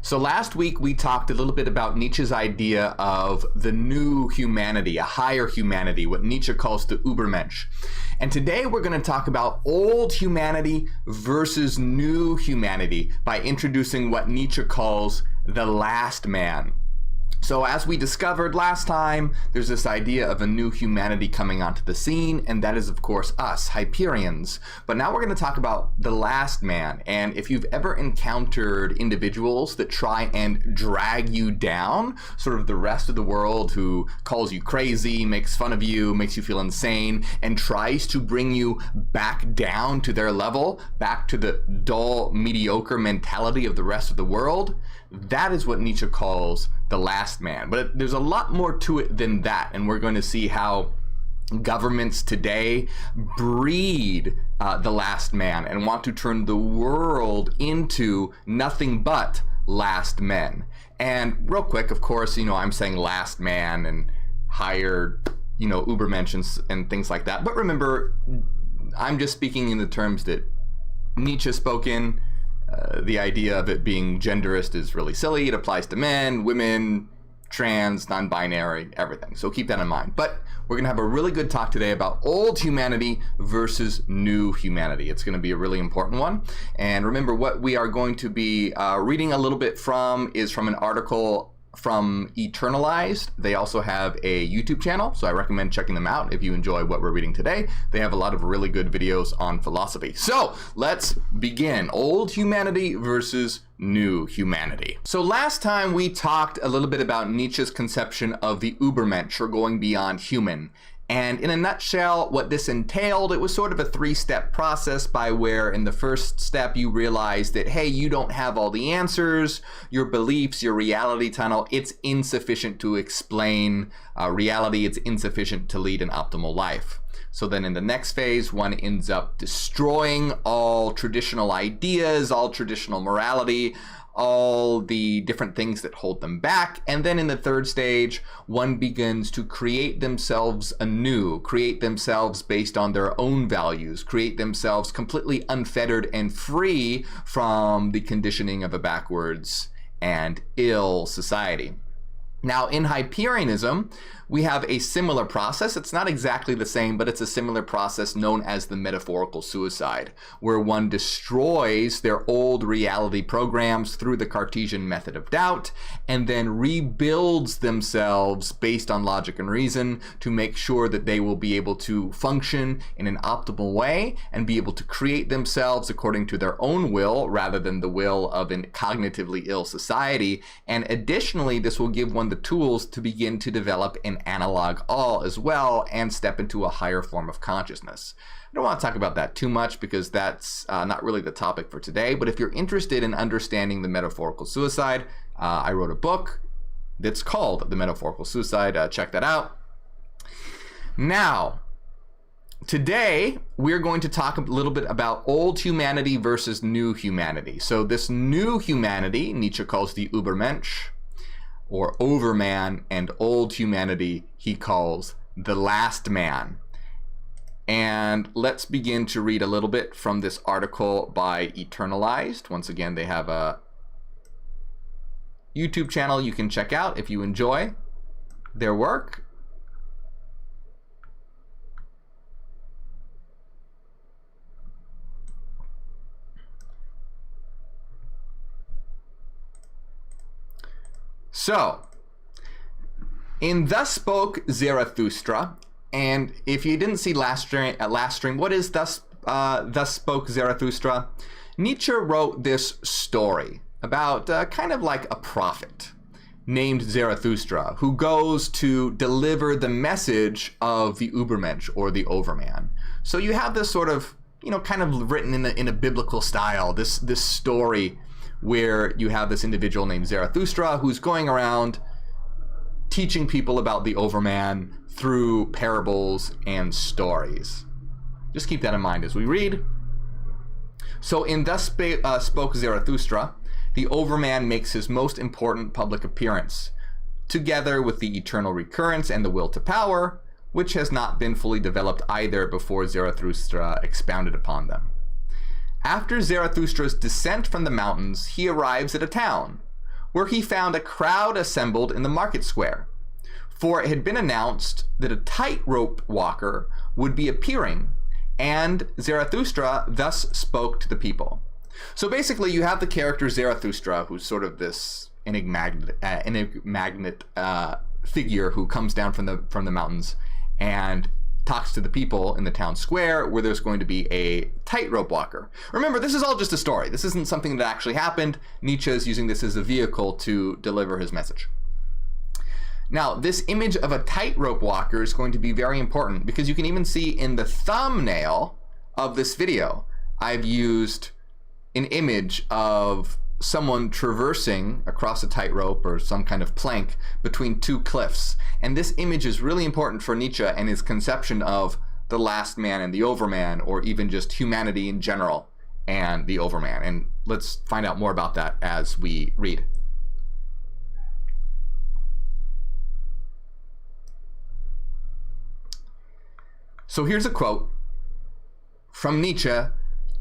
So last week we talked a little bit about Nietzsche's idea of the new humanity, a higher humanity, what Nietzsche calls the ubermensch. And today we're going to talk about old humanity versus new humanity by introducing what Nietzsche calls the last man. So as we discovered last time, there's this idea of a new humanity coming onto the scene, and that is of course us, Hyperions. But now we're going to talk about the last man, and if you've ever encountered individuals that try and drag you down, sort of the rest of the world who calls you crazy, makes fun of you, makes you feel insane, and tries to bring you back down to their level, back to the dull, mediocre mentality of the rest of the world, that is what Nietzsche calls the last man. But there's a lot more to it than that, and we're going to see how governments today breed the last man and want to turn the world into nothing but last men. And real quick, of course, I'm saying last man and higher, ubermensch and things like that. But remember, I'm just speaking in the terms that Nietzsche spoke in. The idea of it being genderist is really silly. It applies to men, women, trans, non-binary, everything. So keep that in mind. But we're going to have a really good talk today about old humanity versus new humanity. It's going to be a really important one. And remember, what we are going to be reading a little bit from is from an article from Eternalized. They also have a YouTube channel, so I recommend checking them out if you enjoy what we're reading today. They have a lot of really good videos on philosophy. So let's begin. Old humanity versus new humanity. So last time we talked a little bit about Nietzsche's conception of the ubermensch, or going beyond human. And in a nutshell, what this entailed, it was sort of a three-step process by where in the first step you realize that, hey, you don't have all the answers, your beliefs, your reality tunnel, it's insufficient to explain reality, it's insufficient to lead an optimal life. So then in the next phase, one ends up destroying all traditional ideas, all traditional morality, all the different things that hold them back. And then in the third stage, one begins to create themselves anew, create themselves based on their own values, create themselves completely unfettered and free from the conditioning of a backwards and ill society. Now, in Hyperionism, we have a similar process. It's not exactly the same, but it's a similar process known as the metaphorical suicide, where one destroys their old reality programs through the Cartesian method of doubt, and then rebuilds themselves based on logic and reason to make sure that they will be able to function in an optimal way and be able to create themselves according to their own will rather than the will of a cognitively ill society. And additionally, this will give one the tools to begin to develop an analog all as well and step into a higher form of consciousness. I don't want to talk about that too much because that's not really the topic for today, but if you're interested in understanding the metaphorical suicide, I wrote a book that's called The Metaphorical Suicide. Check that out. Now, today we're going to talk a little bit about old humanity versus new humanity. So this new humanity, Nietzsche calls the ubermensch, or Overman, and old humanity he calls the last man. And let's begin to read a little bit from this article by Eternalized. Once again, they have a YouTube channel you can check out if you enjoy their work. So, in Thus Spoke Zarathustra, and if you didn't see last stream, what is Thus Spoke Zarathustra? Nietzsche wrote this story about kind of like a prophet named Zarathustra who goes to deliver the message of the ubermensch, or the overman. So you have this sort of, kind of written in a biblical style, this story where you have this individual named Zarathustra who's going around teaching people about the Overman through parables and stories. Just keep that in mind as we read. So in Thus Spoke Zarathustra, the Overman makes his most important public appearance, together with the eternal recurrence and the will to power, which has not been fully developed either before Zarathustra expounded upon them. After Zarathustra's descent from the mountains, he arrives at a town, where he found a crowd assembled in the market square. For it had been announced that a tightrope walker would be appearing, and Zarathustra thus spoke to the people. So basically, you have the character Zarathustra, who's sort of this enigmatic figure who comes down from the mountains and talks to the people in the town square, where there's going to be a tightrope walker. Remember, this is all just a story. This isn't something that actually happened. Nietzsche is using this as a vehicle to deliver his message. Now, this image of a tightrope walker is going to be very important, because you can even see in the thumbnail of this video, I've used an image of someone traversing across a tightrope or some kind of plank between two cliffs. And this image is really important for Nietzsche and his conception of the last man and the Overman, or even just humanity in general and the Overman. And let's find out more about that as we read. So here's a quote from Nietzsche,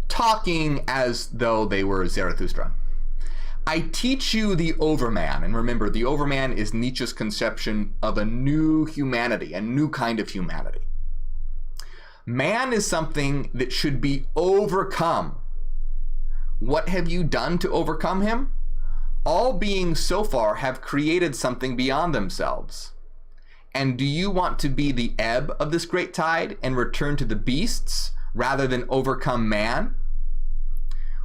talking as though they were Zarathustra. I teach you the Overman. And remember, the Overman is Nietzsche's conception of a new humanity, a new kind of humanity. Man is something that should be overcome. What have you done to overcome him? All beings so far have created something beyond themselves. And do you want to be the ebb of this great tide and return to the beasts rather than overcome man?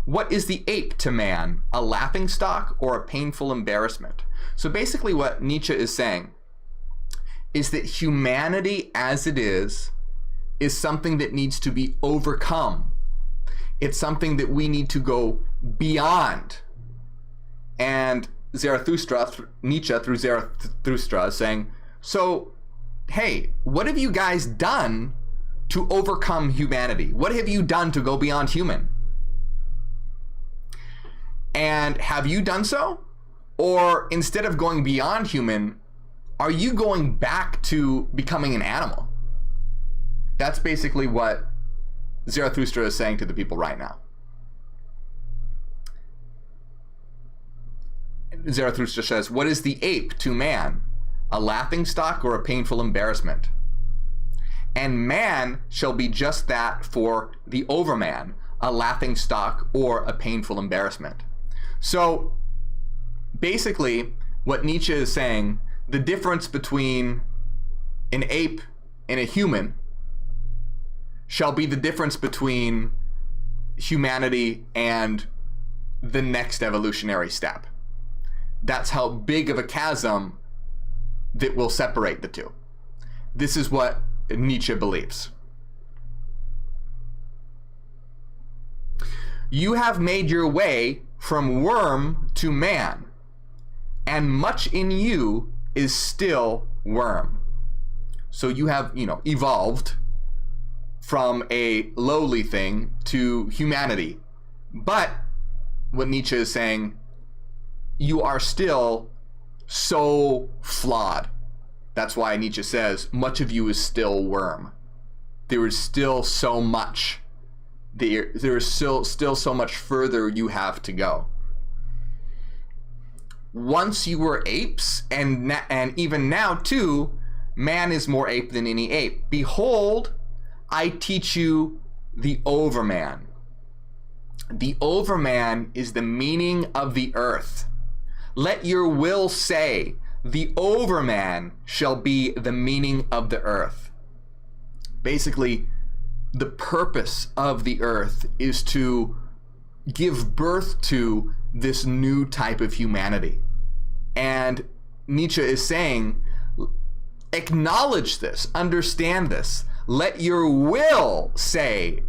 What is the ape to man, a laughingstock or a painful embarrassment? So basically what Nietzsche is saying is that humanity as it is something that needs to be overcome. It's something that we need to go beyond. And Zarathustra, Nietzsche through Zarathustra is saying, so, hey, what have you guys done to overcome humanity? What have you done to go beyond human? And have you done so? Or instead of going beyond human, are you going back to becoming an animal? That's basically what Zarathustra is saying to the people right now. Zarathustra says, what is the ape to man? A laughingstock or a painful embarrassment? And man shall be just that for the Overman, a laughingstock or a painful embarrassment. So basically what Nietzsche is saying, the difference between an ape and a human shall be the difference between humanity and the next evolutionary step. That's how big of a chasm that will separate the two. This is what Nietzsche believes. You have made your way from worm to man, and much in you is still worm. So you have, evolved from a lowly thing to humanity. But what Nietzsche is saying, you are still so flawed. That's why Nietzsche says, much of you is still worm. There is still so much. There is still so much further you have to go. Once you were apes, and even now too, man is more ape than any ape. Behold, I teach you the Overman. The Overman is the meaning of the earth. Let your will say, the Overman shall be the meaning of the earth. Basically, the purpose of the earth is to give birth to this new type of humanity. And Nietzsche is saying, acknowledge this, understand this. Let your will say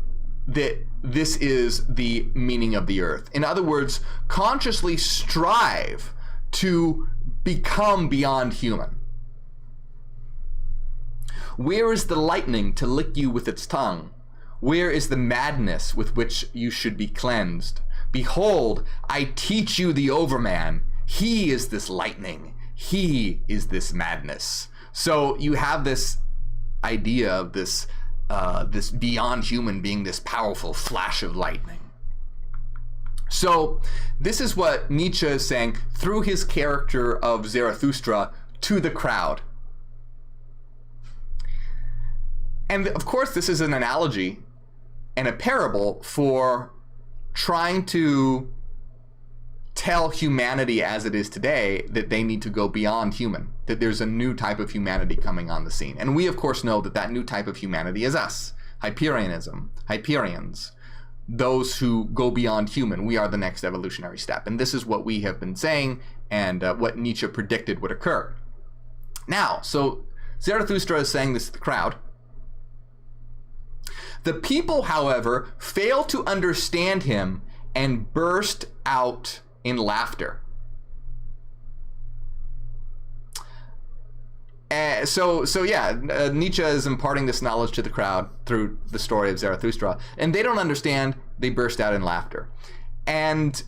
that this is the meaning of the earth. In other words, consciously strive to become beyond human. Where is the lightning to lick you with its tongue? Where is the madness with which you should be cleansed? Behold, I teach you the Overman. He is this lightning. He is this madness. So you have this idea of this beyond human being this powerful flash of lightning. So this is what Nietzsche is saying through his character of Zarathustra to the crowd. And of course, this is an analogy and a parable for trying to tell humanity as it is today that they need to go beyond human, that there's a new type of humanity coming on the scene. And we, of course, know that that new type of humanity is us, Hyperions, those who go beyond human. We are the next evolutionary step. And this is what we have been saying and what Nietzsche predicted would occur. Now, so Zarathustra is saying this to the crowd. The people, however, fail to understand him and burst out in laughter. Nietzsche is imparting this knowledge to the crowd through the story of Zarathustra, and they don't understand. They burst out in laughter. And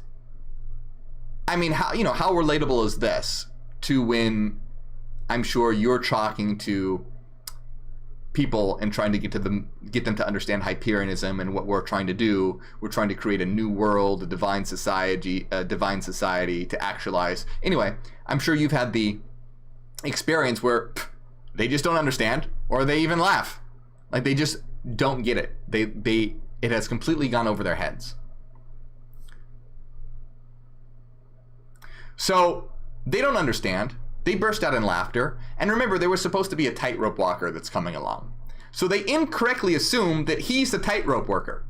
I mean, how relatable is this to when I'm sure you're talking to people and trying to get them to understand Hyperionism and what we're trying to do. We're trying to create a new world, a divine society to actualize. Anyway, I'm sure you've had the experience where they just don't understand, or they even laugh, like they just don't get it. It has completely gone over their heads. So they don't understand. They burst out in laughter. And remember, there was supposed to be a tightrope walker that's coming along. So they incorrectly assume that he's the tightrope walker.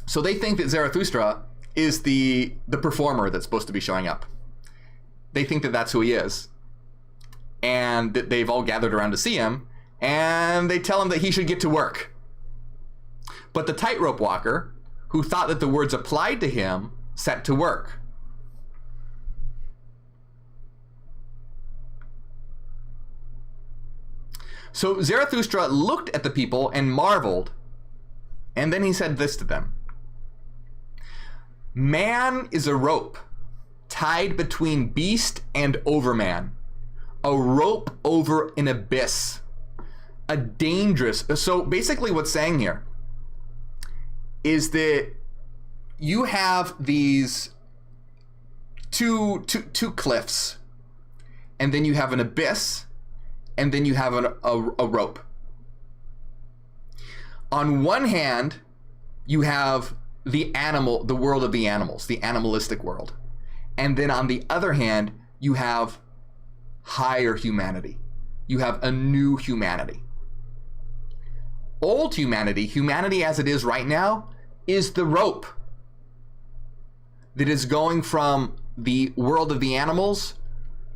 So they think that Zarathustra is the performer that's supposed to be showing up. They think that that's who he is. And that they've all gathered around to see him. And they tell him that he should get to work. But the tightrope walker, who thought that the words applied to him, set to work. So Zarathustra looked at the people and marveled, and then he said this to them. Man is a rope tied between beast and overman, a rope over an abyss, a dangerous. So basically what's saying here is that you have these two cliffs, and then you have an abyss, and then you have a rope. On one hand, you have the world of the animals, the animalistic world. And then on the other hand, you have higher humanity. You have a new humanity. Old humanity as it is right now, is the rope that is going from the world of the animals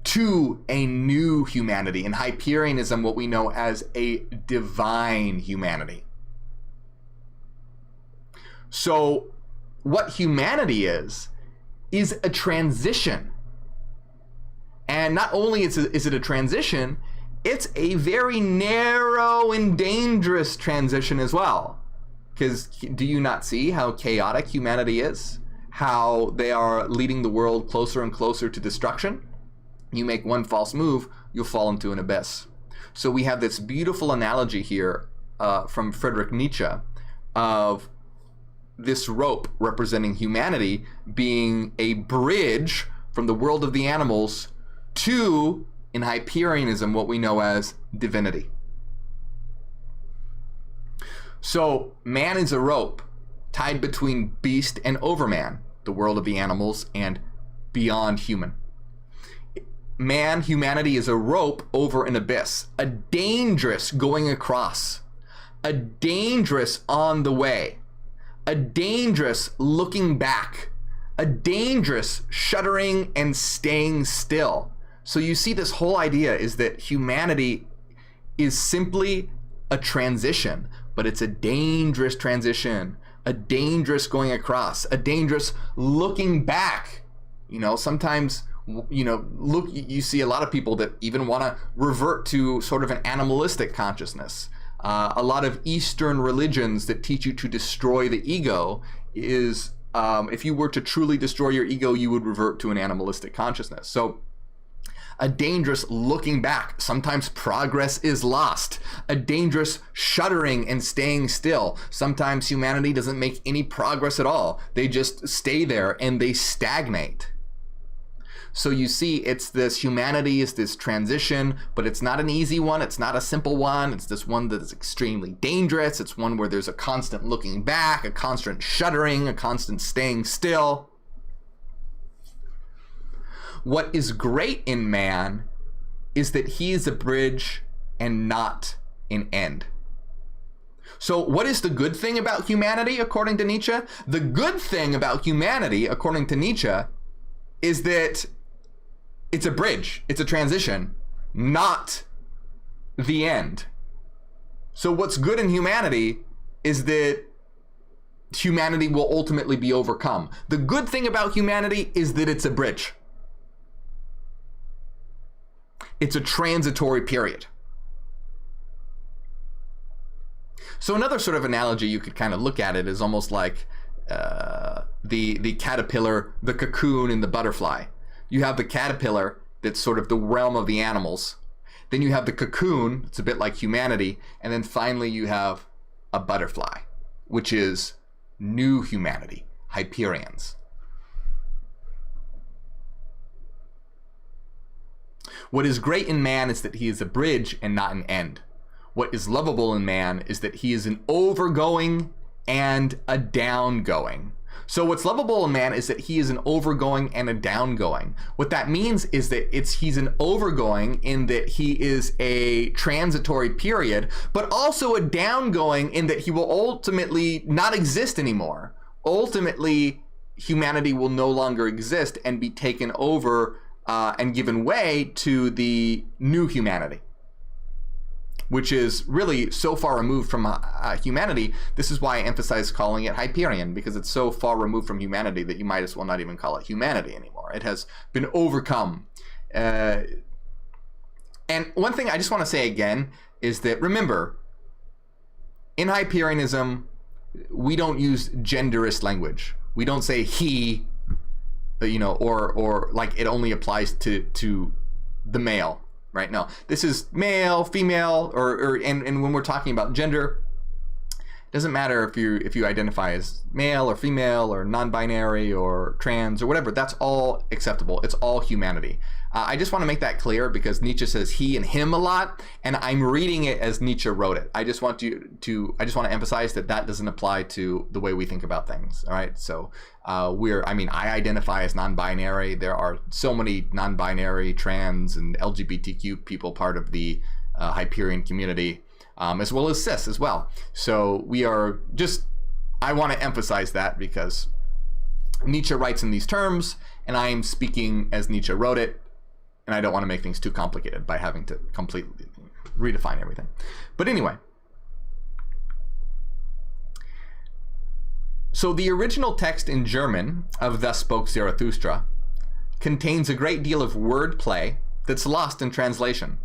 to a new humanity. In Hyperionism, what we know as a divine humanity. So what humanity is a transition. And not only is it a transition, it's a very narrow and dangerous transition as well. Because do you not see how chaotic humanity is? How they are leading the world closer and closer to destruction? You make one false move, you'll fall into an abyss. So we have this beautiful analogy here from Friedrich Nietzsche of this rope representing humanity being a bridge from the world of the animals to, in Hyperionism, what we know as divinity. So man is a rope tied between beast and overman, the world of the animals, and beyond human. Humanity is a rope over an abyss, a dangerous going across, a dangerous on the way, a dangerous looking back, a dangerous shuddering and staying still. So you see, this whole idea is that humanity is simply a transition, but it's a dangerous transition, a dangerous going across, a dangerous looking back. Sometimes you see a lot of people that even want to revert to sort of an animalistic consciousness. A lot of Eastern religions that teach you to destroy the ego is, if you were to truly destroy your ego, you would revert to an animalistic consciousness. So a dangerous looking back. Sometimes progress is lost, a dangerous shuddering and staying still. Sometimes humanity doesn't make any progress at all. They just stay there and they stagnate. So you see, it's this humanity is this transition, but it's not an easy one. It's not a simple one. It's this one that is extremely dangerous. It's one where there's a constant looking back, a constant shuddering, a constant staying still. What is great in man is that he is a bridge and not an end. So what is the good thing about humanity, according to Nietzsche? The good thing about humanity, according to Nietzsche, is that it's a bridge, it's a transition, not the end. So what's good in humanity is that humanity will ultimately be overcome. The good thing about humanity is that it's a bridge. It's a transitory period. So another sort of analogy you could kind of look at it is almost like the caterpillar, the cocoon, and the butterfly. You have the caterpillar, that's sort of the realm of the animals. Then you have the cocoon, it's a bit like humanity. And then finally you have a butterfly, which is new humanity, Hyperions. What is great in man is that he is a bridge and not an end. What is lovable in man is that he is an overgoing and a downgoing. So what's lovable in man is that he is an overgoing and a downgoing. What that means is that he's an overgoing in that he is a transitory period, but also a downgoing in that he will ultimately not exist anymore. Ultimately, humanity will no longer exist and be taken over and given way to the new humanity, which is really so far removed from humanity. This is why I emphasize calling it Hyperion, because it's so far removed from humanity that you might as well not even call it humanity anymore. It has been overcome. And one thing I just want to say again is that, remember, in Hyperionism, we don't use genderist language. We don't say he, or like it only applies to the male. Right? No, this is male, female, and when we're talking about gender, it doesn't matter if you identify as male or female or non-binary or trans or whatever. That's all acceptable. It's all humanity. I just want to make that clear because Nietzsche says he and him a lot, and I'm reading it as Nietzsche wrote it. I just want to emphasize that doesn't apply to the way we think about things. All right, so I identify as non-binary. There are so many non-binary, trans, and LGBTQ people part of the Hyperion community, as well as cis as well. So I want to emphasize that because Nietzsche writes in these terms, and I am speaking as Nietzsche wrote it, and I don't want to make things too complicated by having to completely redefine everything. But anyway, so the original text in German of Thus Spoke Zarathustra contains a great deal of wordplay that's lost in translation.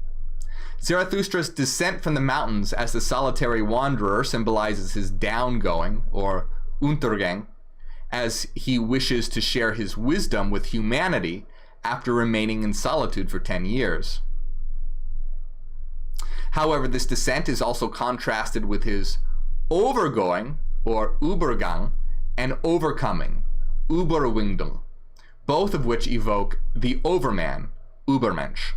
Zarathustra's descent from the mountains as the solitary wanderer symbolizes his downgoing, or Untergang, as he wishes to share his wisdom with humanity after remaining in solitude for 10 years. However, this descent is also contrasted with his overgoing, or Übergang, and overcoming, Überwindung, both of which evoke the Overman, Ubermensch.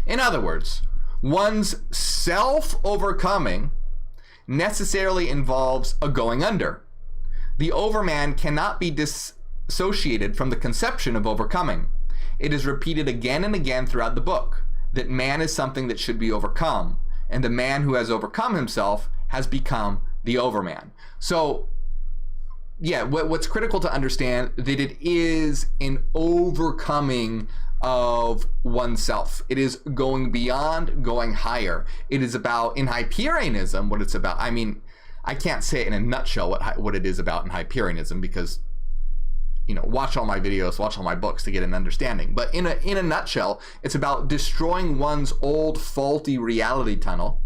In other words, one's self-overcoming necessarily involves a going under. The Overman cannot be dissociated from the conception of overcoming. It is repeated again and again throughout the book that man is something that should be overcome, and the man who has overcome himself has become the Overman. So, yeah, what's critical to understand that it is an overcoming of oneself. It is going beyond, going higher. It is about, in Hyperionism, what it's about. I mean, I can't say it in a nutshell what it is about in Hyperionism because, watch all my videos, watch all my books to get an understanding. But in a nutshell, it's about destroying one's old faulty reality tunnel,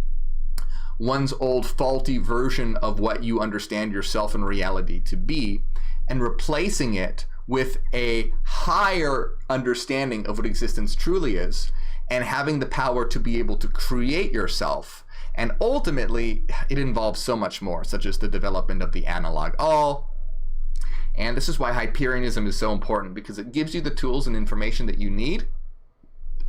one's old faulty version of what you understand yourself and reality to be, and replacing it with a higher understanding of what existence truly is, and having the power to be able to create yourself. And ultimately, it involves so much more, such as the development of the analog all. And this is why Hyperianism is so important, because it gives you the tools and information that you need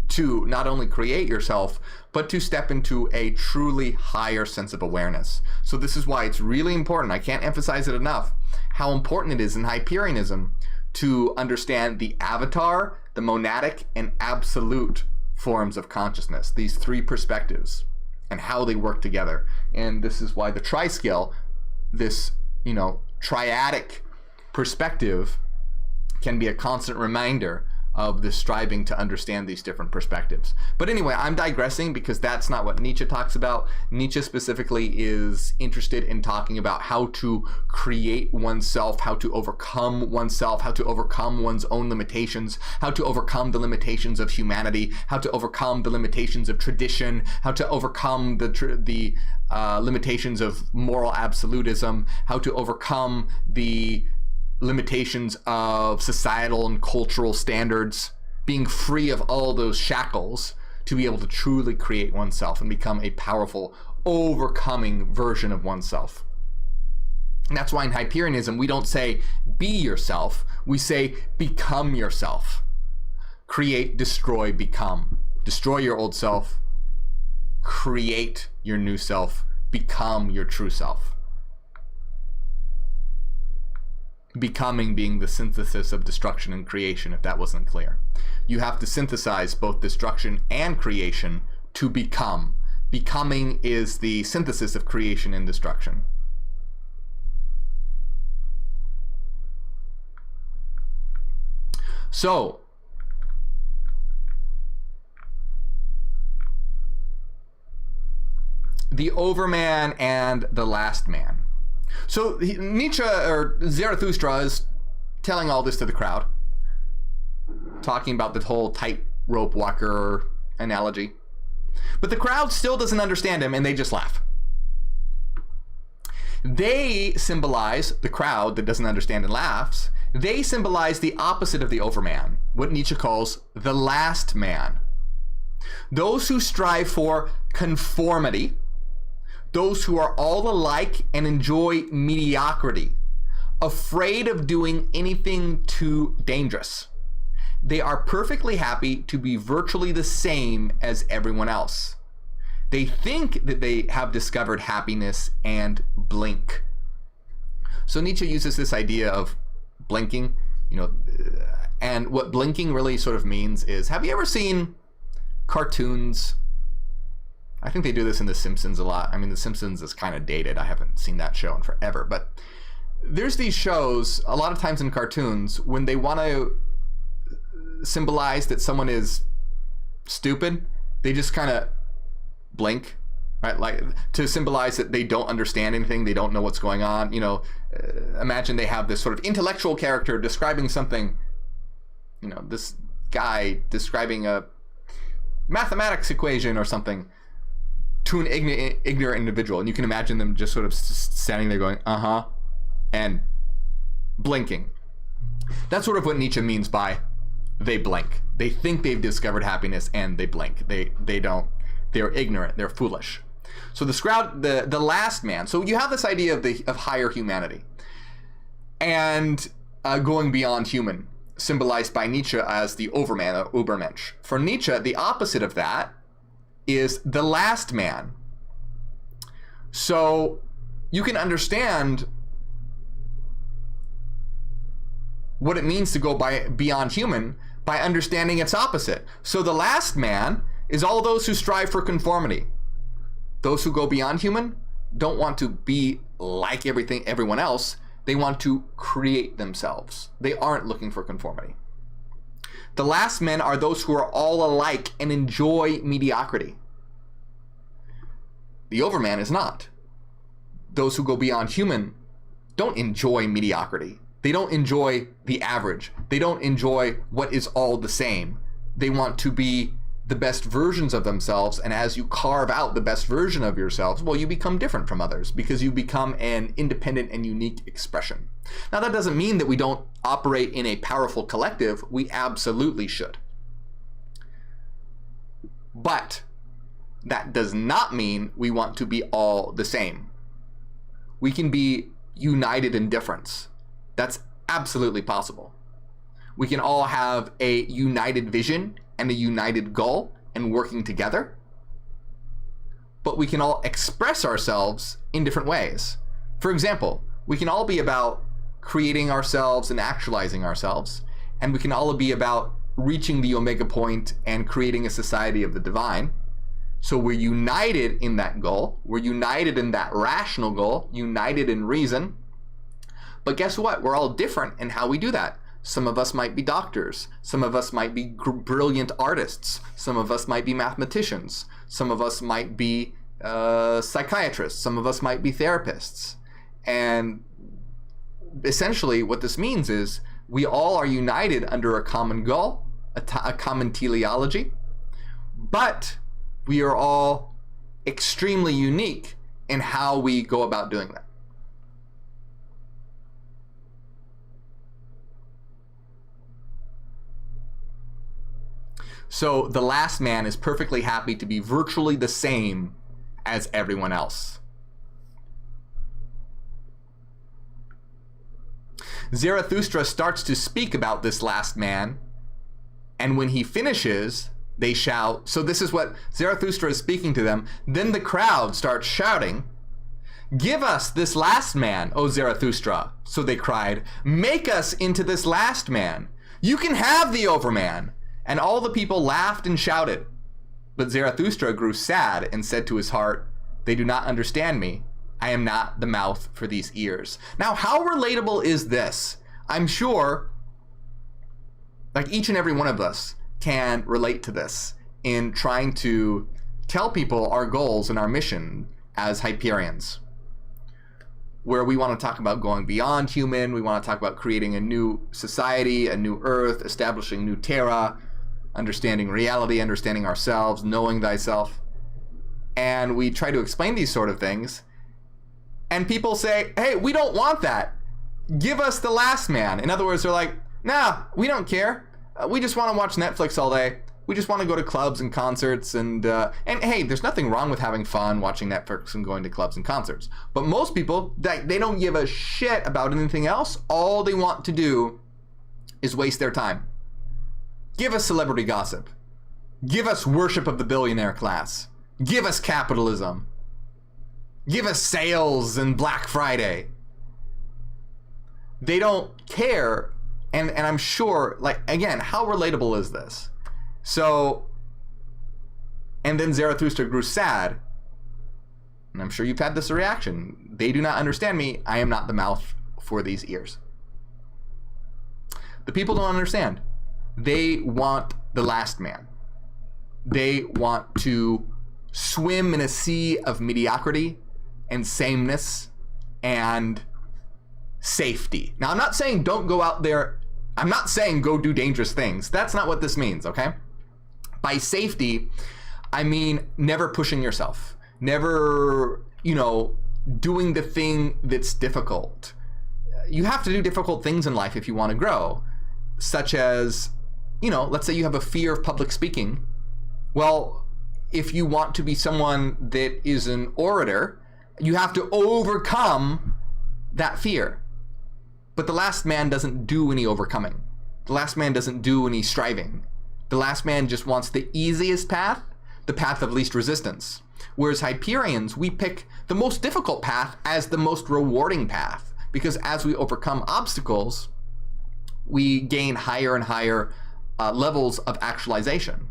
to not only create yourself, but to step into a truly higher sense of awareness. So this is why it's really important, I can't emphasize it enough, how important it is in Hyperianism to understand the avatar, the monadic, and absolute forms of consciousness, these three perspectives, and how they work together. And this is why the tri-scale, this, triadic perspective, can be a constant reminder of the striving to understand these different perspectives. But anyway, I'm digressing because that's not what Nietzsche talks about. Nietzsche specifically is interested in talking about how to create oneself, how to overcome oneself, how to overcome one's own limitations, how to overcome the limitations of humanity, how to overcome the limitations of tradition, how to overcome the limitations of moral absolutism, how to overcome the limitations of societal and cultural standards, being free of all those shackles to be able to truly create oneself and become a powerful, overcoming version of oneself. And that's why in Hyperianism, we don't say be yourself, we say become yourself. Create, destroy, become. Destroy your old self, create your new self, become your true self. Becoming being the synthesis of destruction and creation, if that wasn't clear. You have to synthesize both destruction and creation to become. Becoming is the synthesis of creation and destruction. So, the Overman and the last man. So Nietzsche, or Zarathustra, is telling all this to the crowd, talking about the whole tightrope walker analogy. But the crowd still doesn't understand him, and they just laugh. They symbolize, the crowd that doesn't understand and laughs, they symbolize the opposite of the Overman, what Nietzsche calls the last man. Those who strive for conformity, those who are all alike and enjoy mediocrity, afraid of doing anything too dangerous. They are perfectly happy to be virtually the same as everyone else. They think that they have discovered happiness and blink. So Nietzsche uses this idea of blinking, and what blinking really sort of means is, have you ever seen cartoons? I think they do this in The Simpsons a lot. I mean, The Simpsons is kind of dated. I haven't seen that show in forever. But there's these shows, a lot of times in cartoons, when they want to symbolize that someone is stupid, they just kind of blink, right? Like to symbolize that they don't understand anything, they don't know what's going on. Imagine they have this sort of intellectual character describing something, this guy describing a mathematics equation or something to an ignorant individual, and you can imagine them just sort of standing there going, uh-huh, and blinking. That's sort of what Nietzsche means by they blink. They think they've discovered happiness and they blink. They don't. They're ignorant. They're foolish. So the last man. So you have this idea of higher humanity and going beyond human, symbolized by Nietzsche as the Overman or ubermensch. For Nietzsche, the opposite of that is the last man. So you can understand what it means to go beyond human by understanding its opposite. So the last man is all those who strive for conformity. Those who go beyond human don't want to be like everyone else. They want to create themselves. They aren't looking for conformity. The last men are those who are all alike and enjoy mediocrity. The Overman is not. Those who go beyond human don't enjoy mediocrity. They don't enjoy the average. They don't enjoy what is all the same. They want to be the best versions of themselves, and as you carve out the best version of yourselves, well, you become different from others because you become an independent and unique expression. Now, that doesn't mean that we don't operate in a powerful collective. We absolutely should. But that does not mean we want to be all the same. We can be united in difference. That's absolutely possible. We can all have a united vision and a united goal and working together, but we can all express ourselves in different ways. For example, we can all be about creating ourselves and actualizing ourselves, and we can all be about reaching the omega point and creating a society of the divine. So we're united in that goal, we're united in that rational goal, united in reason. But guess what? We're all different in how we do that. Some of us might be doctors. Some of us might be brilliant artists. Some of us might be mathematicians. Some of us might be psychiatrists. Some of us might be therapists. And essentially what this means is we all are united under a common goal, a common teleology, but we are all extremely unique in how we go about doing that. So the last man is perfectly happy to be virtually the same as everyone else. Zarathustra starts to speak about this last man, and when he finishes, they shout. So this is what Zarathustra is speaking to them. Then the crowd starts shouting, "Give us this last man, O Zarathustra." So they cried, "Make us into this last man. You can have the Overman." And all the people laughed and shouted. But Zarathustra grew sad and said to his heart, "They do not understand me. I am not the mouth for these ears." Now, how relatable is this? I'm sure, like each and every one of us can relate to this in trying to tell people our goals and our mission as Hyperions, where we want to talk about going beyond human, we want to talk about creating a new society, a new earth, establishing new terra, understanding reality, understanding ourselves, knowing thyself. And we try to explain these sort of things, and people say, "Hey, we don't want that. Give us the last man." In other words, they're like, "Nah, we don't care. We just want to watch Netflix all day. We just want to go to clubs and concerts, and hey, there's nothing wrong with having fun watching Netflix and going to clubs and concerts." But most people, they don't give a shit about anything else. All they want to do is waste their time. Give us celebrity gossip. Give us worship of the billionaire class. Give us capitalism. Give us sales and Black Friday. They don't care. And I'm sure, like, again, how relatable is this? So, and then Zarathustra grew sad. And I'm sure you've had this reaction. They do not understand me. I am not the mouth for these ears. The people don't understand. They want the last man. They want to swim in a sea of mediocrity and sameness and safety. Now, I'm not saying don't go out there. I'm not saying go do dangerous things. That's not what this means, okay? By safety, I mean never pushing yourself. Never, doing the thing that's difficult. You have to do difficult things in life if you want to grow, such as, let's say you have a fear of public speaking. Well, if you want to be someone that is an orator, you have to overcome that fear. But the last man doesn't do any overcoming. The last man doesn't do any striving. The last man just wants the easiest path, the path of least resistance. Whereas Hyperions, we pick the most difficult path as the most rewarding path, because as we overcome obstacles, we gain higher and higher levels of actualization.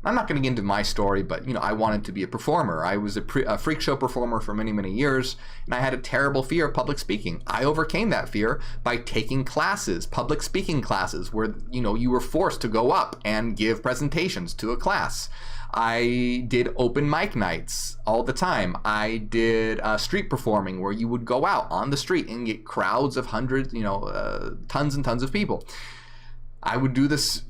I'm not going to get into my story, but I wanted to be a performer. I was a freak show performer for many, many years, and I had a terrible fear of public speaking. I overcame that fear by taking classes, public speaking classes, where you were forced to go up and give presentations to a class. I did open mic nights all the time. I did street performing, where you would go out on the street and get crowds of hundreds, tons and tons of people. I would do this,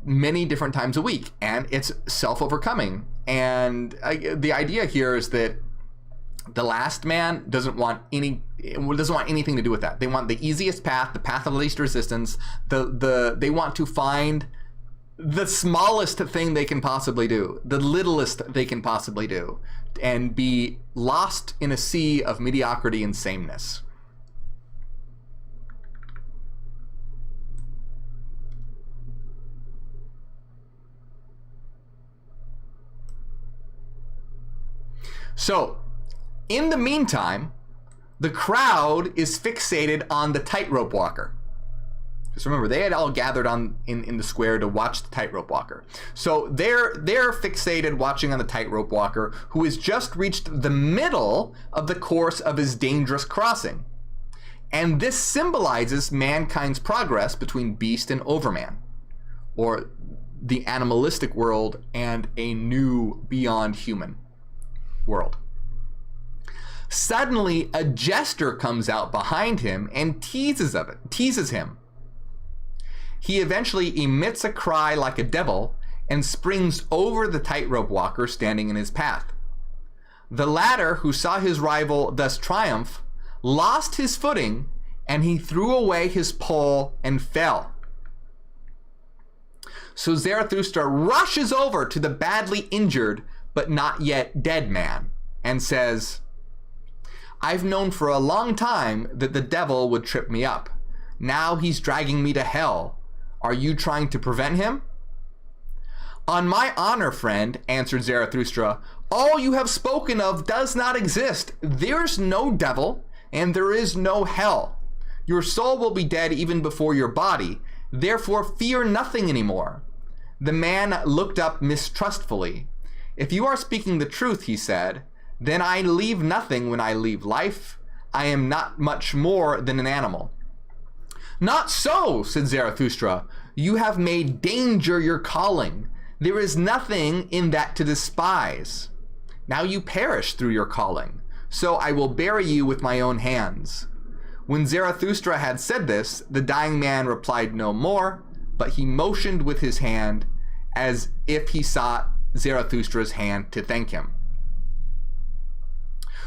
many different times a week, and it's self-overcoming. And the idea here is that the last man doesn't want anything to do with that. They want the easiest path, the path of least resistance. They want to find the smallest thing they can possibly do, the littlest they can possibly do, and be lost in a sea of mediocrity and sameness. So, in the meantime, the crowd is fixated on the tightrope walker. Just remember, they had all gathered in the square to watch the tightrope walker. So they're fixated watching on the tightrope walker, who has just reached the middle of the course of his dangerous crossing. And this symbolizes mankind's progress between beast and overman, or the animalistic world and a new beyond human world. Suddenly, a jester comes out behind him and teases him. He eventually emits a cry like a devil and springs over the tightrope walker standing in his path. The latter, who saw his rival thus triumph, lost his footing, and he threw away his pole and fell. So Zarathustra rushes over to the badly injured but not yet dead man and says, "I've known for a long time that the devil would trip me up. Now he's dragging me to hell. Are you trying to prevent him?" "On my honor, friend," answered Zarathustra, "all you have spoken of does not exist. There's no devil and there is no hell. Your soul will be dead even before your body. Therefore fear nothing anymore." The man looked up mistrustfully. "If you are speaking the truth," he said, "then I leave nothing when I leave life. I am not much more than an animal." "Not so," said Zarathustra. "You have made danger your calling. There is nothing in that to despise. Now you perish through your calling, so I will bury you with my own hands." When Zarathustra had said this, the dying man replied no more, but he motioned with his hand as if he sought Zarathustra's hand to thank him.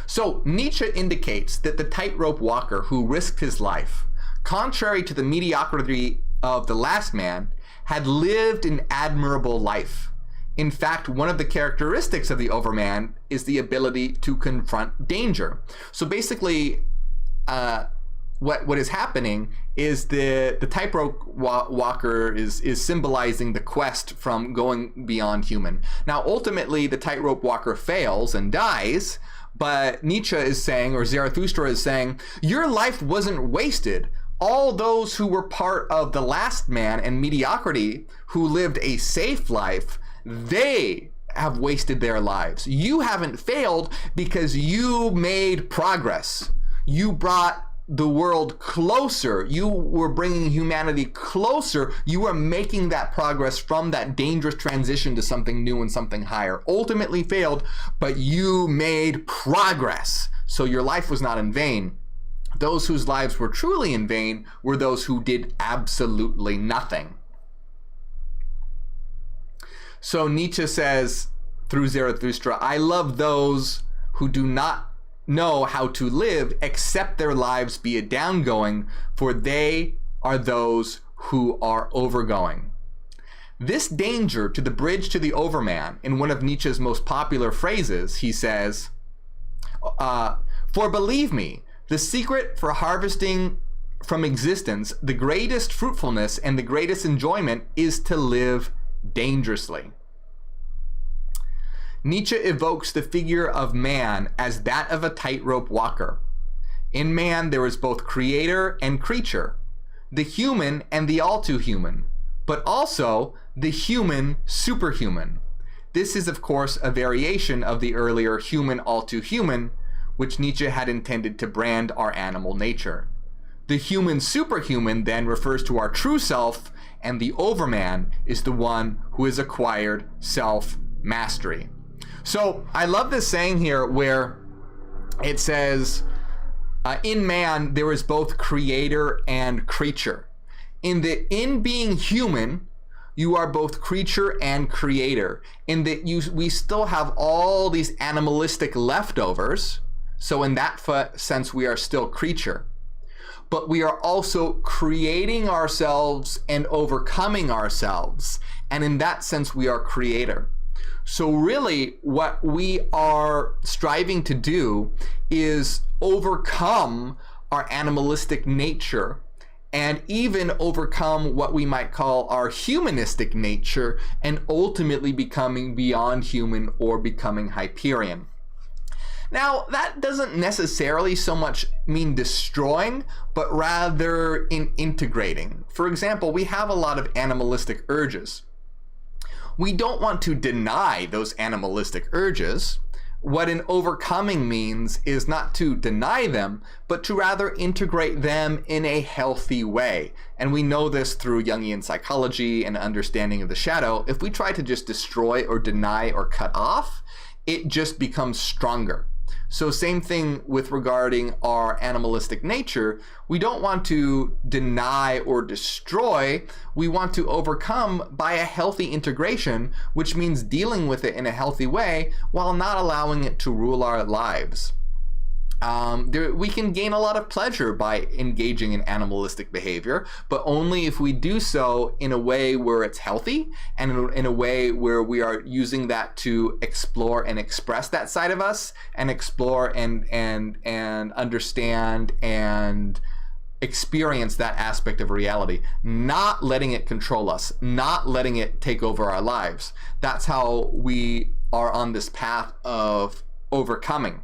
So Nietzsche indicates that the tightrope walker who risked his life, contrary to the mediocrity of the last man, had lived an admirable life. In fact, one of the characteristics of the Overman is the ability to confront danger. So basically, what is happening is the tightrope walker is symbolizing the quest from going beyond human. Now, ultimately, the tightrope walker fails and dies, but Nietzsche is saying, or Zarathustra is saying, your life wasn't wasted. All those who were part of the last man and mediocrity, who lived a safe life, they have wasted their lives. You haven't failed because you made progress. You brought the world closer. You were bringing humanity closer. You were making that progress from that dangerous transition to something new and something higher. Ultimately failed, but you made progress. So your life was not in vain. Those whose lives were truly in vain were those who did absolutely nothing. So Nietzsche says through Zarathustra, I love those who do not know how to live except their lives be a downgoing, for they are those who are overgoing. This danger to the bridge to the Overman, in one of Nietzsche's most popular phrases, he says, for believe me, the secret for harvesting from existence the greatest fruitfulness and the greatest enjoyment is to live dangerously. Nietzsche evokes the figure of man as that of a tightrope walker. In man, there is both creator and creature, the human and the all too human, but also the human superhuman. This is, of course, a variation of the earlier human all too human, which Nietzsche had intended to brand our animal nature. The human superhuman then refers to our true self, and the Overman is the one who has acquired self-mastery. So I love this saying here where it says, in man there is both creator and creature. In being human, You are both creature and creator, in that we still have all these animalistic leftovers. So in that sense, we are still creature. But we are also creating ourselves and overcoming ourselves. And in that sense, we are creator. So really, what we are striving to do is overcome our animalistic nature and even overcome what we might call our humanistic nature and ultimately becoming beyond human or becoming Hyperion. Now, that doesn't necessarily so much mean destroying, but rather in integrating. For example, we have a lot of animalistic urges. We don't want to deny those animalistic urges. What an overcoming means is not to deny them, but to rather integrate them in a healthy way. And we know this through Jungian psychology and understanding of the shadow. If we try to just destroy or deny or cut off, it just becomes stronger. So same thing with regarding our animalistic nature. We don't want to deny or destroy. We want to overcome by a healthy integration, which means dealing with it in a healthy way while not allowing it to rule our lives. We can gain a lot of pleasure by engaging in animalistic behavior, but only if we do so in a way where it's healthy and in a way where we are using that to explore and express that side of us and explore and understand and experience that aspect of reality, not letting it control us, not letting it take over our lives. That's how we are on this path of overcoming.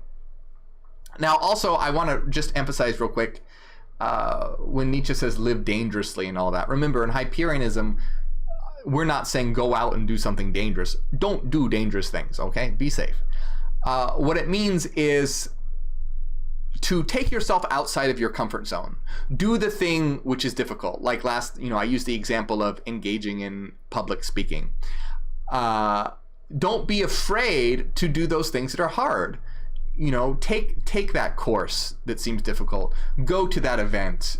Now, also, I want to just emphasize real quick, when Nietzsche says live dangerously and all that, remember, in Hyperionism, we're not saying go out and do something dangerous. Don't do dangerous things, okay? Be safe. What it means is to take yourself outside of your comfort zone. Do the thing which is difficult. Like I used the example of engaging in public speaking. Don't be afraid to do those things that are hard. Take that course that seems difficult. Go to that event.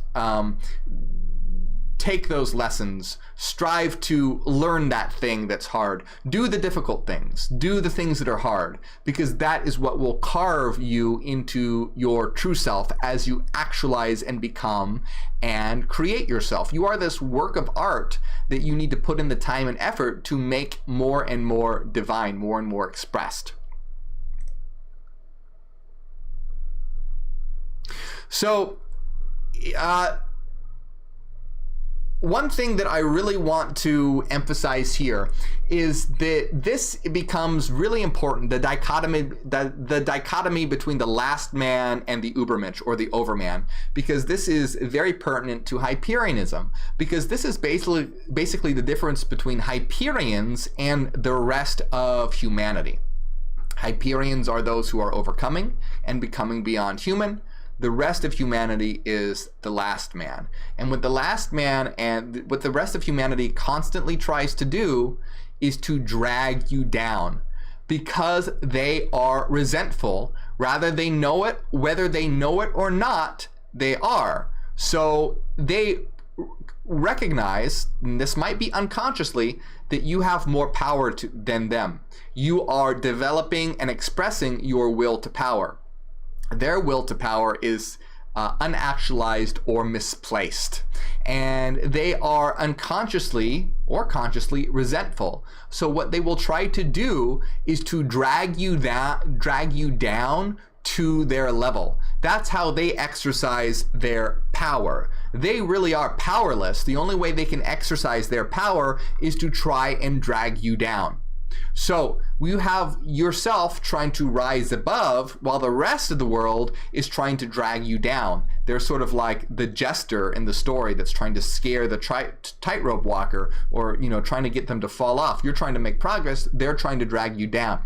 Take those lessons. Strive to learn that thing that's hard. Do the difficult things. Do the things that are hard, because that is what will carve you into your true self as you actualize and become and create yourself. You are this work of art that you need to put in the time and effort to make more and more divine, more and more expressed. So, one thing that I really want to emphasize here is that this becomes really important, the dichotomy between the last man and the ubermensch, or the overman, because this is very pertinent to Hyperionism, because this is basically the difference between Hyperions and the rest of humanity. Hyperions are those who are overcoming and becoming beyond human. The rest of humanity is the last man. And what the last man and what the rest of humanity constantly tries to do is to drag you down, because they are resentful. Rather they know it, whether they know it or not, they are. So they recognize, and this might be unconsciously, that you have more power than them. You are developing and expressing your will to power. Their will to power is unactualized or misplaced, and they are unconsciously or consciously resentful. So what they will try to do is to drag you down to their level. That's how they exercise their power. They really are powerless. The only way they can exercise their power is to try and drag you down. So you have yourself trying to rise above while the rest of the world is trying to drag you down. They're sort of like the jester in the story that's trying to scare the tightrope walker, or trying to get them to fall off. You're trying to make progress, they're trying to drag you down.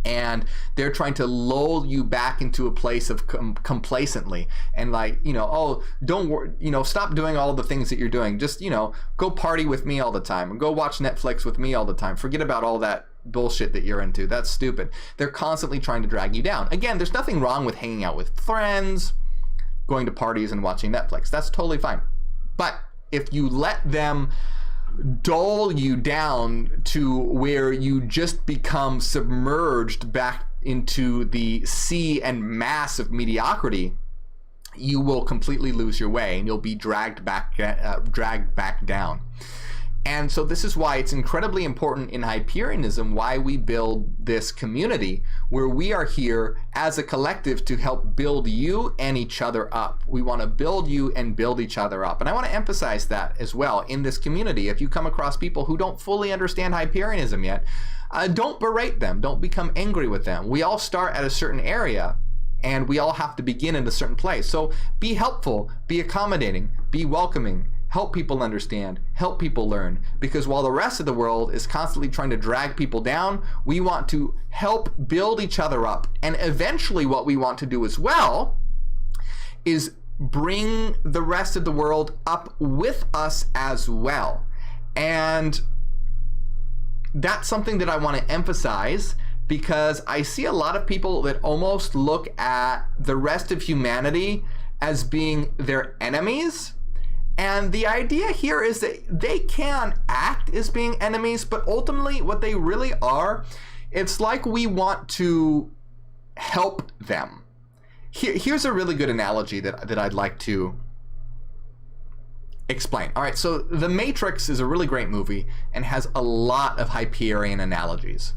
And they're trying to lull you back into a place of complacently and don't worry, stop doing all the things that you're doing. Just, go party with me all the time and go watch Netflix with me all the time. Forget about all that bullshit that you're into. That's stupid. They're constantly trying to drag you down. Again, there's nothing wrong with hanging out with friends, going to parties and watching Netflix. That's totally fine. But if you let them dull you down to where you just become submerged back into the sea and mass of mediocrity, you will completely lose your way and you'll be dragged back down. And so this is why it's incredibly important in Hyperionism why we build this community where we are here as a collective to help build you and each other up. We want to build you and build each other up. And I want to emphasize that as well in this community. If you come across people who don't fully understand Hyperionism yet, don't berate them. Don't become angry with them. We all start at a certain area and we all have to begin in a certain place. So be helpful, be accommodating, be welcoming. Help people understand, help people learn, because while the rest of the world is constantly trying to drag people down, we want to help build each other up. And eventually what we want to do as well is bring the rest of the world up with us as well. And that's something that I want to emphasize, because I see a lot of people that almost look at the rest of humanity as being their enemies. And the idea here is that they can act as being enemies, but ultimately what they really are, it's like we want to help them. Here's a really good analogy that I'd like to explain. All right, so The Matrix is a really great movie and has a lot of Hyperion analogies.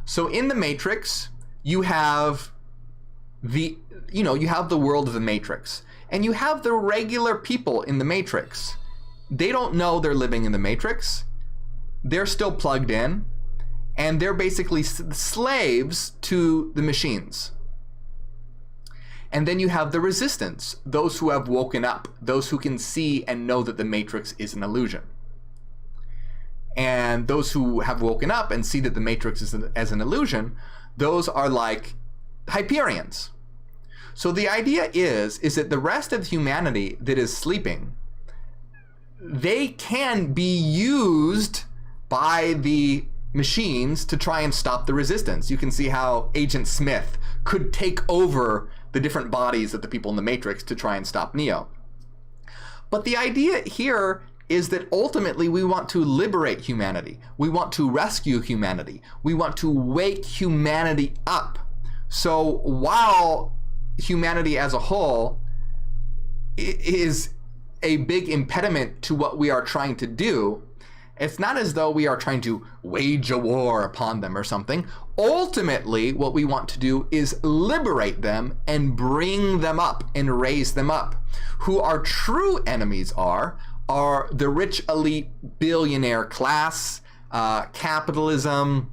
So in The Matrix, you have the world of The Matrix. And you have the regular people in the Matrix. They don't know they're living in the Matrix. They're still plugged in. And they're basically slaves to the machines. And then you have the Resistance, those who have woken up, those who can see and know that the Matrix is an illusion. And those who have woken up and see that the Matrix is as an illusion, those are like Hyperions. So the idea is that the rest of humanity that is sleeping, they can be used by the machines to try and stop the Resistance. You can see how Agent Smith could take over the different bodies of the people in the Matrix to try and stop Neo. But the idea here is that ultimately we want to liberate humanity. We want to rescue humanity. We want to wake humanity up. So while humanity as a whole is a big impediment to what we are trying to do, it's not as though we are trying to wage a war upon them or something. Ultimately, what we want to do is liberate them and bring them up and raise them up. Who our true enemies are the rich elite billionaire class, capitalism,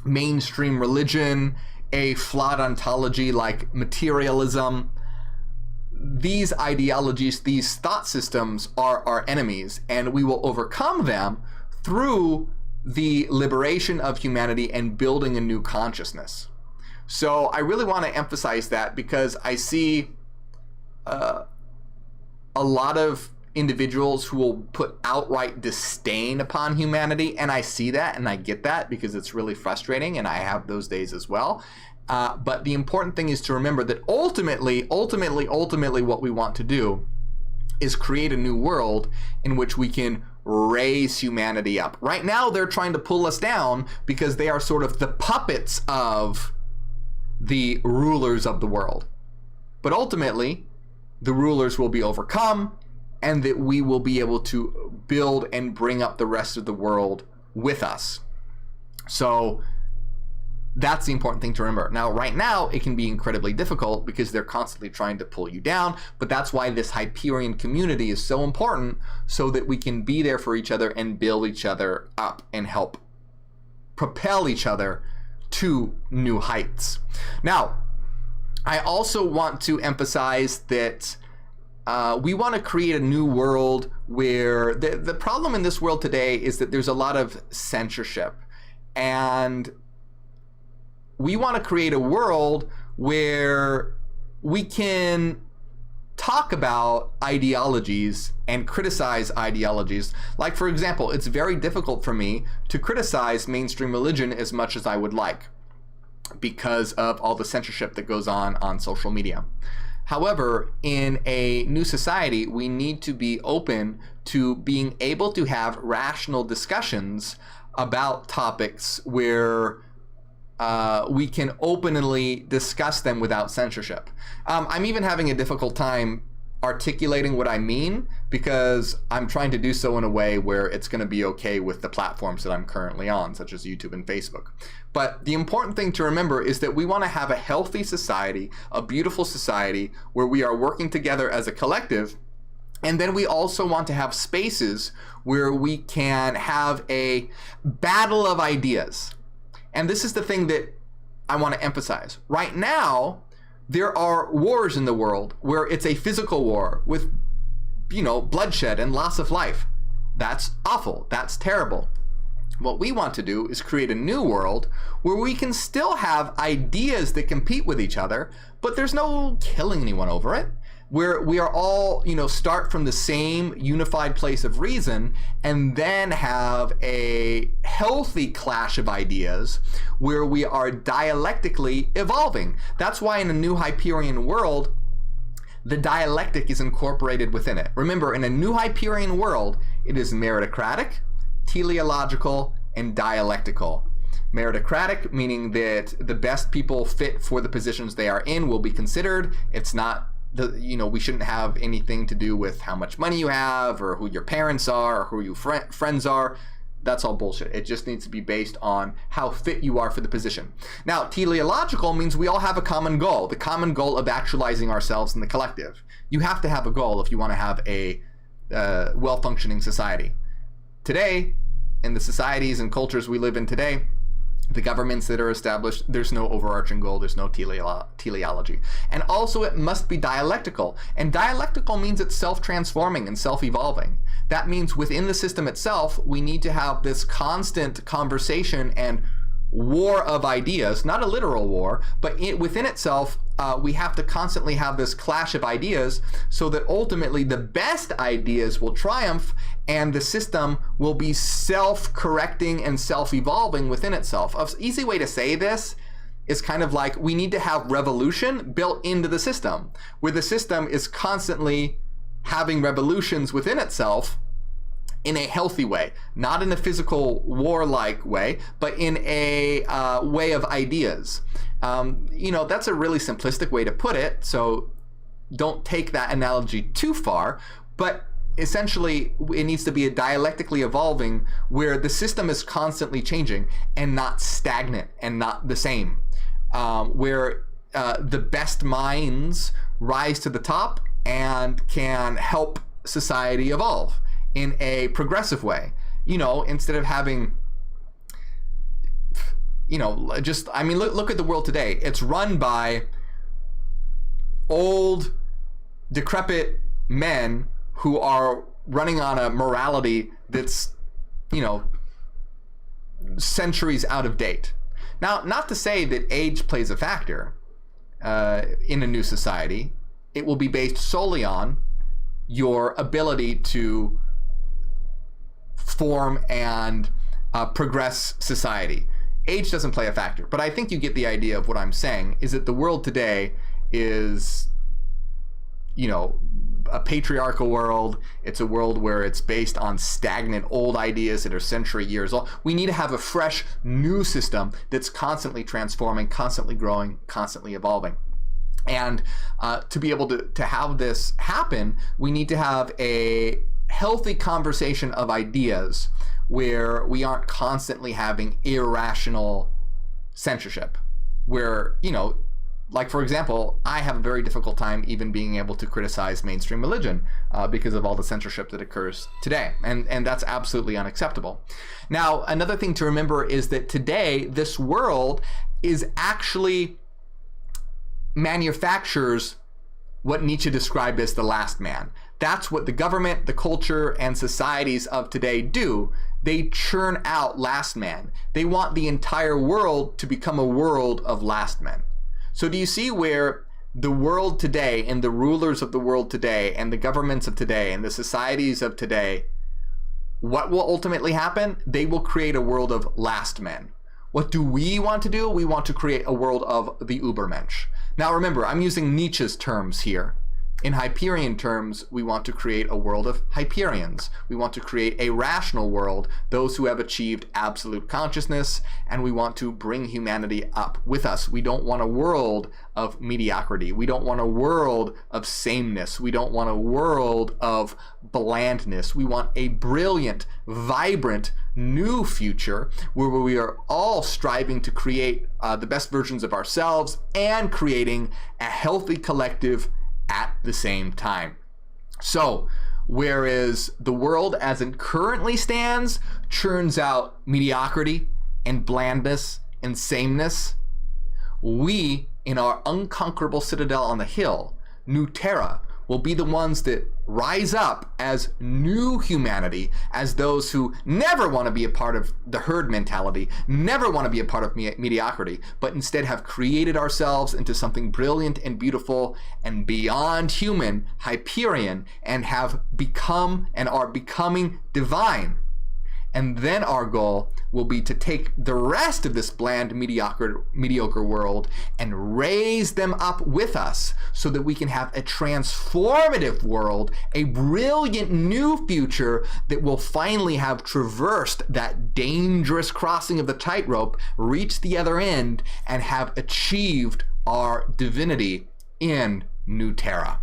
mainstream religion, a flawed ontology like materialism. These ideologies, these thought systems are our enemies, and we will overcome them through the liberation of humanity and building a new consciousness. So I really want to emphasize that, because I see a lot of individuals who will put outright disdain upon humanity, and I see that and I get that, because it's really frustrating and I have those days as well. But the important thing is to remember that ultimately what we want to do is create a new world in which we can raise humanity up. Right now they're trying to pull us down because they are sort of the puppets of the rulers of the world. But ultimately the rulers will be overcome, and that we will be able to build and bring up the rest of the world with us. So that's the important thing to remember. Now, right now, it can be incredibly difficult because they're constantly trying to pull you down, but that's why this Hyperion community is so important, so that we can be there for each other and build each other up and help propel each other to new heights. Now, I also want to emphasize that we want to create a new world where the problem in this world today is that there's a lot of censorship, and we want to create a world where we can talk about ideologies and criticize ideologies. Like, for example, it's very difficult for me to criticize mainstream religion as much as I would like, because of all the censorship that goes on social media. However, in a new society, we need to be open to being able to have rational discussions about topics where we can openly discuss them without censorship. I'm even having a difficult time articulating what I mean because I'm trying to do so in a way where it's going to be okay with the platforms that I'm currently on, such as YouTube and Facebook. But the important thing to remember is that we want to have a healthy society, a beautiful society where we are working together as a collective. And then we also want to have spaces where we can have a battle of ideas. And this is the thing that I want to emphasize. Right now, there are wars in the world where it's a physical war with, bloodshed and loss of life. That's awful. That's terrible. What we want to do is create a new world where we can still have ideas that compete with each other, but there's no killing anyone over it. Where we are all, start from the same unified place of reason and then have a healthy clash of ideas where we are dialectically evolving. That's why in a new Hyperion world, the dialectic is incorporated within it. Remember, in a new Hyperion world, it is meritocratic, teleological, and dialectical. Meritocratic, meaning that the best people fit for the positions they are in will be considered. It's not we shouldn't have anything to do with how much money you have or who your parents are or who your friends are. That's all bullshit. It just needs to be based on how fit you are for the position. Now, teleological means we all have a common goal, the common goal of actualizing ourselves in the collective. You have to have a goal if you want to have a well-functioning society. Today, in the societies and cultures we live in today, the governments that are established, there's no overarching goal, there's no teleology. And also it must be dialectical. And dialectical means it's self-transforming and self-evolving. That means within the system itself, we need to have this constant conversation and war of ideas, not a literal war, but within itself, we have to constantly have this clash of ideas so that ultimately the best ideas will triumph and the system will be self-correcting and self-evolving within itself. An easy way to say this is kind of like we need to have revolution built into the system, where the system is constantly having revolutions within itself in a healthy way, not in a physical warlike way, but in a way of ideas. That's a really simplistic way to put it, so don't take that analogy too far, but essentially it needs to be a dialectically evolving where the system is constantly changing and not stagnant and not the same, where the best minds rise to the top and can help society evolve in a progressive way. Instead of having, look at the world today. It's run by old, decrepit men who are running on a morality that's, centuries out of date. Now, not to say that age plays a factor in a new society. It will be based solely on your ability to form and progress society. Age doesn't play a factor, but I think you get the idea of what I'm saying is that the world today is, a patriarchal world. It's a world where it's based on stagnant old ideas that are century years old. We need to have a fresh new system that's constantly transforming, constantly growing, constantly evolving. And to be able to have this happen, we need to have a healthy conversation of ideas where we aren't constantly having irrational censorship, where, like, for example, I have a very difficult time even being able to criticize mainstream religion because of all the censorship that occurs today. And that's absolutely unacceptable. Now, another thing to remember is that today, this world is actually manufactures what Nietzsche described as the last man. That's what the government, the culture, and societies of today do. They churn out last man. They want the entire world to become a world of last men. So do you see where the world today and the rulers of the world today and the governments of today and the societies of today, what will ultimately happen? They will create a world of last men, What do we want to do? We want to create a world of the ubermensch. Now remember, I'm using Nietzsche's terms here. In Hyperion terms, we want to create a world of Hyperions. We want to create a rational world, those who have achieved absolute consciousness, and we want to bring humanity up with us. We don't want a world of mediocrity. We don't want a world of sameness. We don't want a world of blandness. We want a brilliant, vibrant, new future where we are all striving to create the best versions of ourselves and creating a healthy collective at the same time. So, whereas the world as it currently stands churns out mediocrity and blandness and sameness, we, in our unconquerable citadel on the hill, New Terra, will be the ones that rise up as new humanity, as those who never want to be a part of the herd mentality, never want to be a part of mediocrity, but instead have created ourselves into something brilliant and beautiful and beyond human, Hyperion, and have become and are becoming divine. And then our goal will be to take the rest of this bland, mediocre world and raise them up with us so that we can have a transformative world, a brilliant new future that will finally have traversed that dangerous crossing of the tightrope, reached the other end, and have achieved our divinity in New Terra.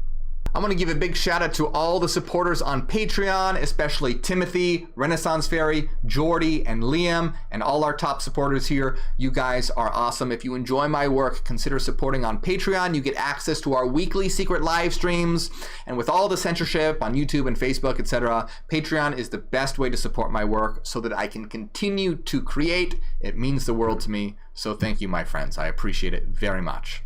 I'm going to give a big shout out to all the supporters on Patreon, especially Timothy, Renaissance Fairy, Jordy, and Liam, and all our top supporters here. You guys are awesome. If you enjoy my work, consider supporting on Patreon. You get access to our weekly secret live streams, and with all the censorship on YouTube and Facebook, etc., Patreon is the best way to support my work so that I can continue to create. It means the world to me. So thank you, my friends. I appreciate it very much.